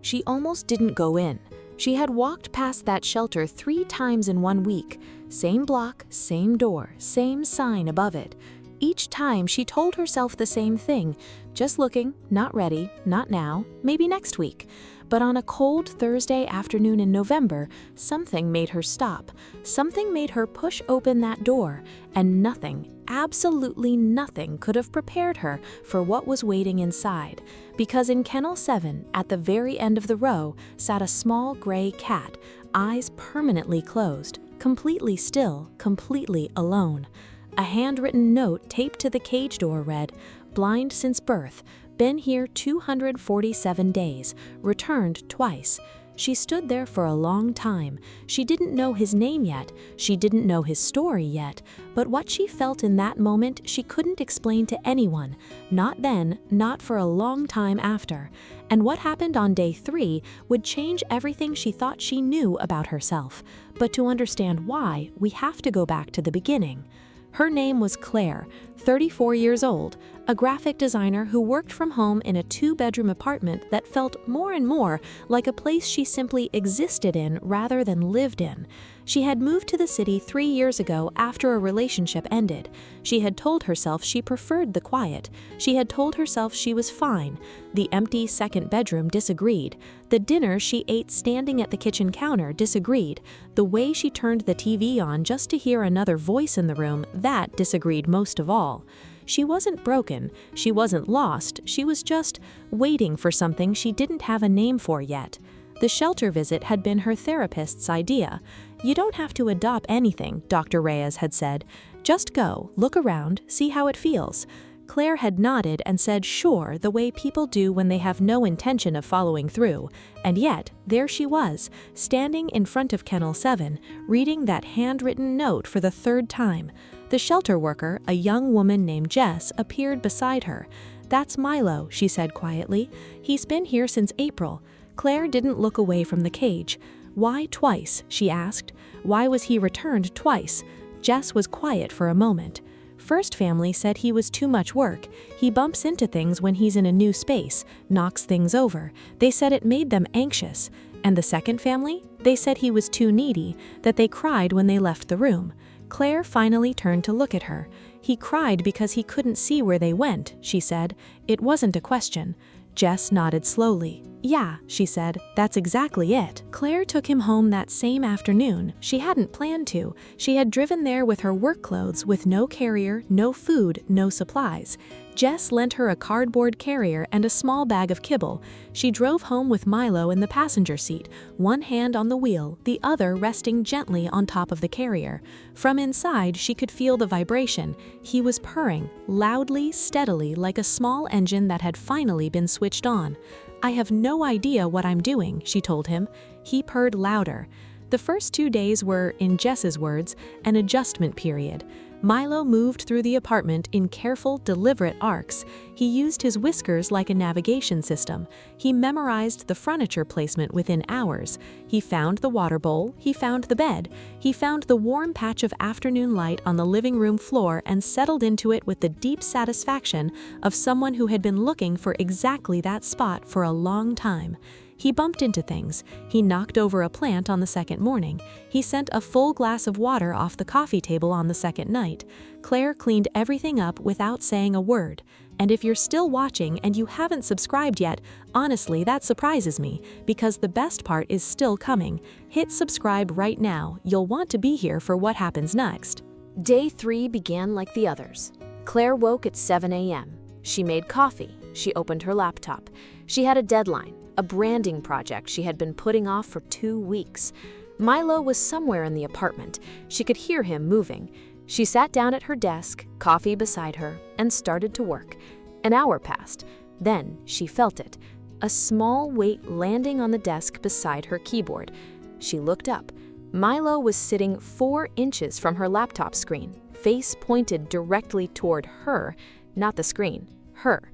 She almost didn't go in. She had walked past that shelter 3 times in 1 week. Same block, same door, same sign above it. Each time she told herself the same thing, just looking, not ready, not now, maybe next week. But on a cold Thursday afternoon in November, something made her stop. Something made her push open that door, and nothing, absolutely nothing could have prepared her for what was waiting inside. Because in Kennel 7, at the very end of the row, sat a small gray cat, eyes permanently closed, completely still, completely alone. A handwritten note taped to the cage door read, "Blind since birth, been here 247 days, returned twice." She stood there for a long time. She didn't know his name yet, she didn't know his story yet, but what she felt in that moment she couldn't explain to anyone, not then, not for a long time after. And what happened on day 3 would change everything she thought she knew about herself. But to understand why, we have to go back to the beginning. Her name was Claire, 34 years old, a graphic designer who worked from home in a 2-bedroom apartment that felt more and more like a place she simply existed in rather than lived in. She had moved to the city 3 years ago after a relationship ended. She had told herself she preferred the quiet. She had told herself she was fine. The empty second bedroom disagreed. The dinner she ate standing at the kitchen counter disagreed. The way she turned the TV on just to hear another voice in the room, that disagreed most of all. She wasn't broken, she wasn't lost, she was just waiting for something she didn't have a name for yet. The shelter visit had been her therapist's idea. "You don't have to adopt anything," Dr. Reyes had said. "Just go, look around, see how it feels." Claire had nodded and said sure the way people do when they have no intention of following through. And yet, there she was, standing in front of Kennel 7, reading that handwritten note for the 3rd time. The shelter worker, a young woman named Jess, appeared beside her. "That's Milo," she said quietly. "He's been here since April." Claire didn't look away from the cage. "Why twice?" she asked. "Why was he returned twice?" Jess was quiet for a moment. "First family said he was too much work. He bumps into things when he's in a new space, knocks things over. They said it made them anxious. And the second family? They said he was too needy, that they cried when they left the room." Claire finally turned to look at her. "He cried because he couldn't see where they went," she said. "It wasn't a question." Jess nodded slowly. "Yeah," she said, "that's exactly it." Claire took him home that same afternoon. She hadn't planned to. She had driven there with her work clothes, with no carrier, no food, no supplies. Jess lent her a cardboard carrier and a small bag of kibble. She drove home with Milo in the passenger seat, one hand on the wheel, the other resting gently on top of the carrier. From inside, she could feel the vibration. He was purring, loudly, steadily, like a small engine that had finally been switched on. "I have no idea what I'm doing," she told him. He purred louder. The first 2 days were, in Jess's words, an adjustment period. Milo moved through the apartment in careful, deliberate arcs. He used his whiskers like a navigation system. He memorized the furniture placement within hours. He found the water bowl, he found the bed, he found the warm patch of afternoon light on the living room floor and settled into it with the deep satisfaction of someone who had been looking for exactly that spot for a long time. He bumped into things. He knocked over a plant on the second morning. He sent a full glass of water off the coffee table on the second night. Claire cleaned everything up without saying a word. And if you're still watching and you haven't subscribed yet, honestly, that surprises me, because the best part is still coming. Hit subscribe right now. You'll want to be here for what happens next. Day 3 began like the others. Claire woke at 7 a.m. She made coffee. She opened her laptop. She had a deadline. A branding project she had been putting off for 2 weeks. Milo was somewhere in the apartment. She could hear him moving. She sat down at her desk, coffee beside her, and started to work. An hour passed. Then she felt it. A small weight landing on the desk beside her keyboard. She looked up. Milo was sitting 4 inches from her laptop screen, face pointed directly toward her, not the screen, her.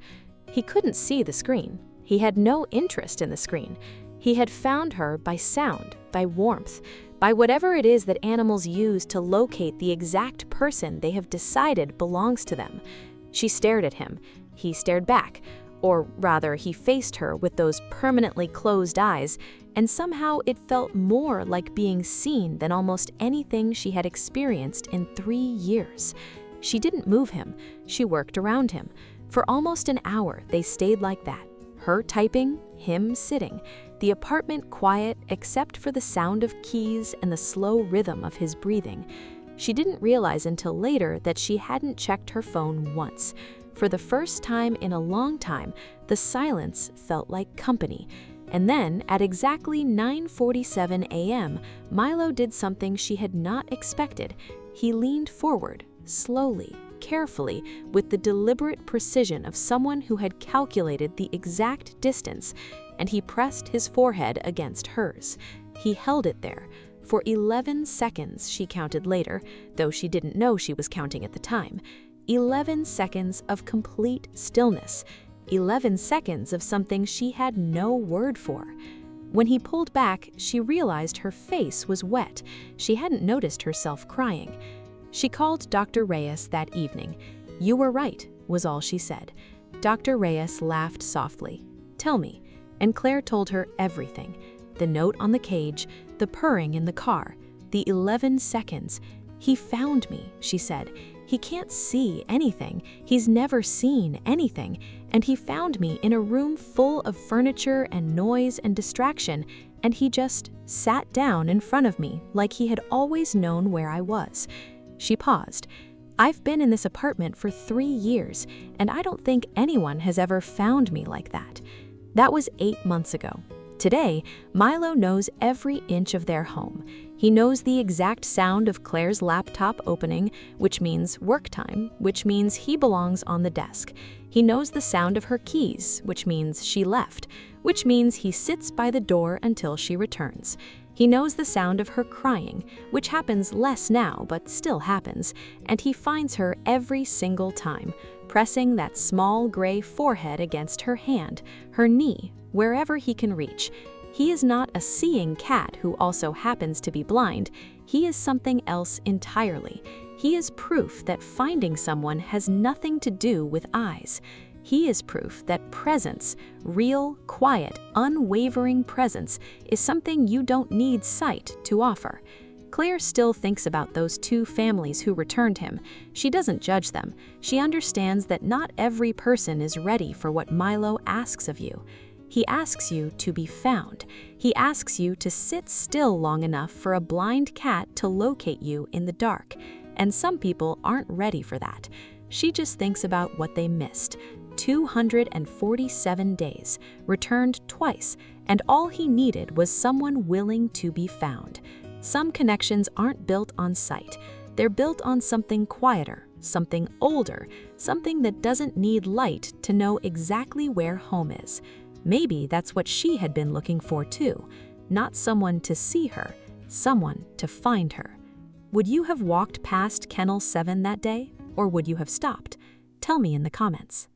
He couldn't see the screen. He had no interest in the screen. He had found her by sound, by warmth, by whatever it is that animals use to locate the exact person they have decided belongs to them. She stared at him. He stared back. Or rather, he faced her with those permanently closed eyes, and somehow it felt more like being seen than almost anything she had experienced in 3 years. She didn't move him, she worked around him. For almost an hour, they stayed like that. Her typing, him sitting, the apartment quiet except for the sound of keys and the slow rhythm of his breathing. She didn't realize until later that she hadn't checked her phone once. For the first time in a long time, the silence felt like company. And then, at exactly 9:47 a.m., Milo did something she had not expected. He leaned forward, slowly, carefully, with the deliberate precision of someone who had calculated the exact distance, and he pressed his forehead against hers. He held it there. For 11 seconds, she counted later, though she didn't know she was counting at the time. 11 seconds of complete stillness. 11 seconds of something she had no word for. When he pulled back, she realized her face was wet. She hadn't noticed herself crying. She called Dr. Reyes that evening. "You were right," was all she said. Dr. Reyes laughed softly. "Tell me." And Claire told her everything. The note on the cage, the purring in the car, the 11 seconds. "He found me," she said. "He can't see anything. He's never seen anything. And he found me in a room full of furniture and noise and distraction, and he just sat down in front of me like he had always known where I was." She paused. "I've been in this apartment for 3 years, and I don't think anyone has ever found me like that." That was 8 months ago. Today, Milo knows every inch of their home. He knows the exact sound of Claire's laptop opening, which means work time, which means he belongs on the desk. He knows the sound of her keys, which means she left, which means he sits by the door until she returns. He knows the sound of her crying, which happens less now but still happens, and he finds her every single time, pressing that small gray forehead against her hand, her knee, wherever he can reach. He is not a seeing cat who also happens to be blind. He is something else entirely. He is proof that finding someone has nothing to do with eyes. He is proof that presence, real, quiet, unwavering presence, is something you don't need sight to offer. Claire still thinks about those 2 families who returned him. She doesn't judge them. She understands that not every person is ready for what Milo asks of you. He asks you to be found. He asks you to sit still long enough for a blind cat to locate you in the dark. And some people aren't ready for that. She just thinks about what they missed. 247 days, returned twice, and all he needed was someone willing to be found. Some connections aren't built on sight. They're built on something quieter, something older, something that doesn't need light to know exactly where home is. Maybe that's what she had been looking for too. Not someone to see her, someone to find her. Would you have walked past Kennel 7 that day, or would you have stopped? Tell me in the comments.